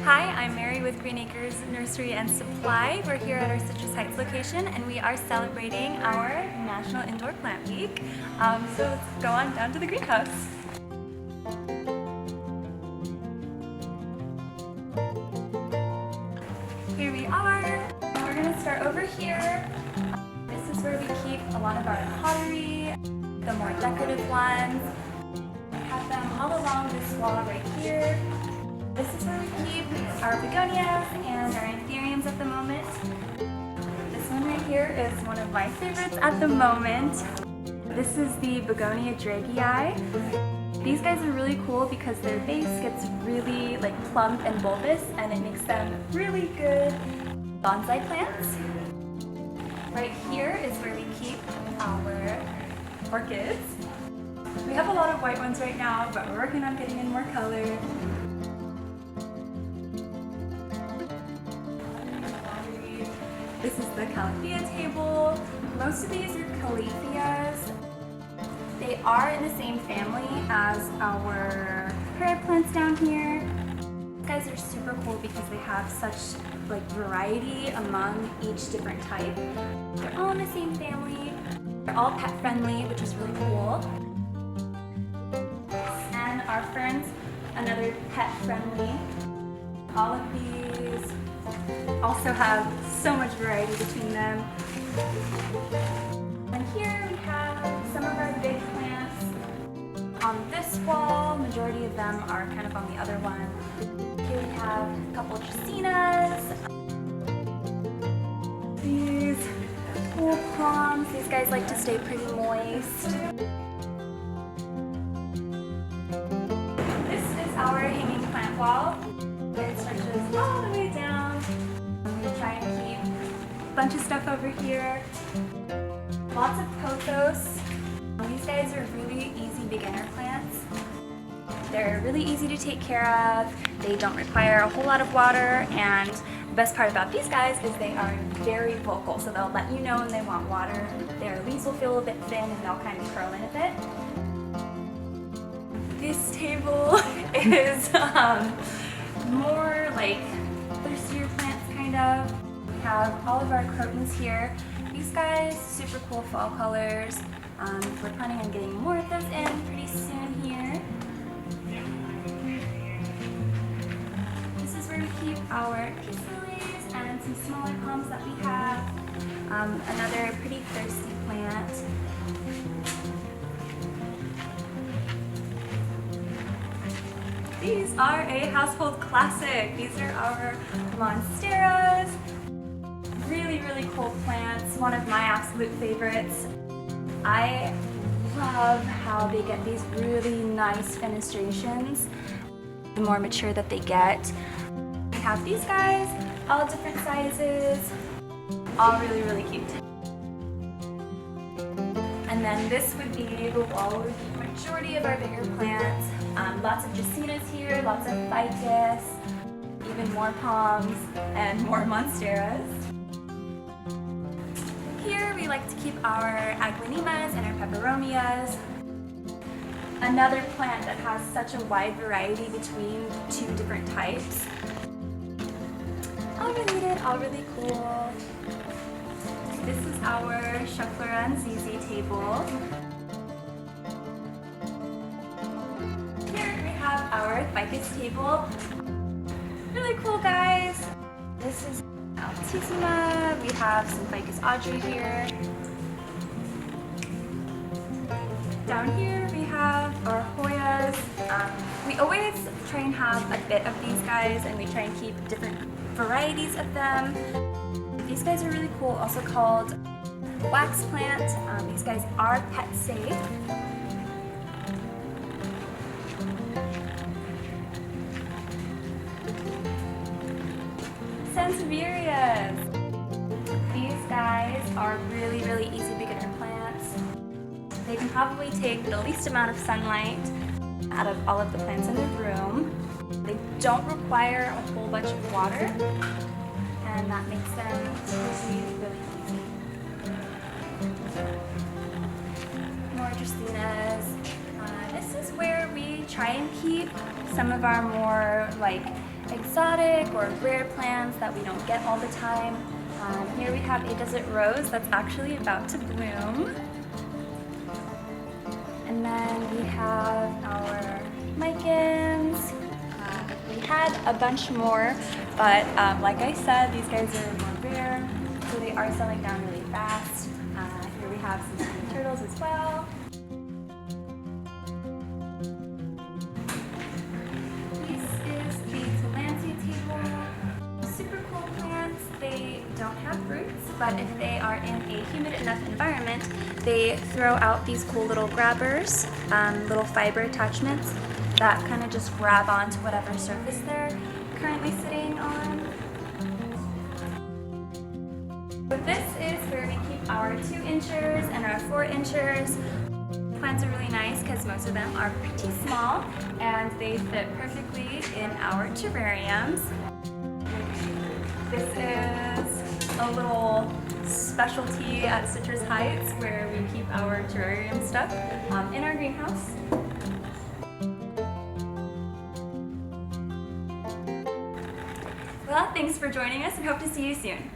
Hi, I'm Mary with Green Acres Nursery and Supply. We're here at our Citrus Heights location and we are celebrating our National Indoor Plant Week. So let's go on down to the greenhouse. Here we are. We're going to start over here. This is where we keep a lot of our pottery, the more decorative ones. We have them all along this wall right here. This is where we keep our begonias and our Terrariums at the moment. This one right here is one of my favorites at the moment. This is the Begonia dragii. These guys are really cool because their base gets really plump and bulbous and it makes them really good bonsai plants. Right here is where we keep our orchids. We have a lot of white ones right now, but we're working on getting in more color. This is the Calatheas table. Most of these are Calatheas. They are in the same family as our prayer plants down here. These guys are super cool because they have such variety among each different type. They're all in the same family. They're all pet friendly, which is really cool. And our ferns, another pet friendly. All of these also have so much variety between them. And here we have some of our big plants. On this wall, majority of them are kind of on the other one. Here we have a couple dracaenas. These cool palms. These guys like to stay pretty moist. This is our hanging plant wall. It stretches all the way down. I'm going to try and keep a bunch of stuff over here. Lots of pothos. These guys are really easy beginner plants. They're really easy to take care of. They don't require a whole lot of water, and the best part about these guys is they are very vocal, so they'll let you know when they want water. Their leaves will feel a bit thin and they'll kind of curl in a bit. This table is more thirstier plants kind of. We have all of our crotons here. These guys, super cool fall colors. We're planning on getting more of those in pretty soon here. This is where we keep our peace lilies and some smaller palms that we have. Another pretty thirsty plant. These are a household classic. These are our monsteras. Really, really cool plants. One of my absolute favorites. I love how they get these really nice fenestrations. The more mature that they get. We have these guys, all different sizes, all really, really cute. And then this would be the wall with the majority of our bigger plants. Lots of dracaenas here, lots of ficus, even more palms, and more monsteras. Here we like to keep our aglaonemas and our peperomias. Another plant that has such a wide variety between two different types. All related, all really cool. This is our Schefflera and ZZ table. Here we have our ficus table. Really cool, guys. This is Altissima. We have some ficus Audrey here. Down here we have our Hoyas. We always try and have a bit of these guys, and we try and keep different varieties of them. These guys are really cool, also called wax plant. These guys are pet safe. Sansevieras. These guys are really, really easy beginner plants. They can probably take the least amount of sunlight out of all of the plants in the room. They don't require a whole bunch of water, and that makes them really, really easy. More dracaenas. This is where we try and keep some of our more exotic or rare plants that we don't get all the time. Here we have a desert rose that's actually about to bloom. And then we have our micans. We had a bunch more, but like I said, these guys are more rare, so they are selling down really fast. Here we have some sea turtles as well. This is the Calatheas table. Super cool plants. They don't have roots, but if they are in a humid enough environment, they throw out these cool little grabbers, little fiber attachments that kind of just grab onto whatever surface they're currently sitting on. So this is where we keep our 2-inchers and our 4-inchers. Plants are really nice because most of them are pretty small and they fit perfectly in our terrariums. This is a little specialty at Citrus Heights where we keep our terrarium stuff in our greenhouse. Well, thanks for joining us and hope to see you soon.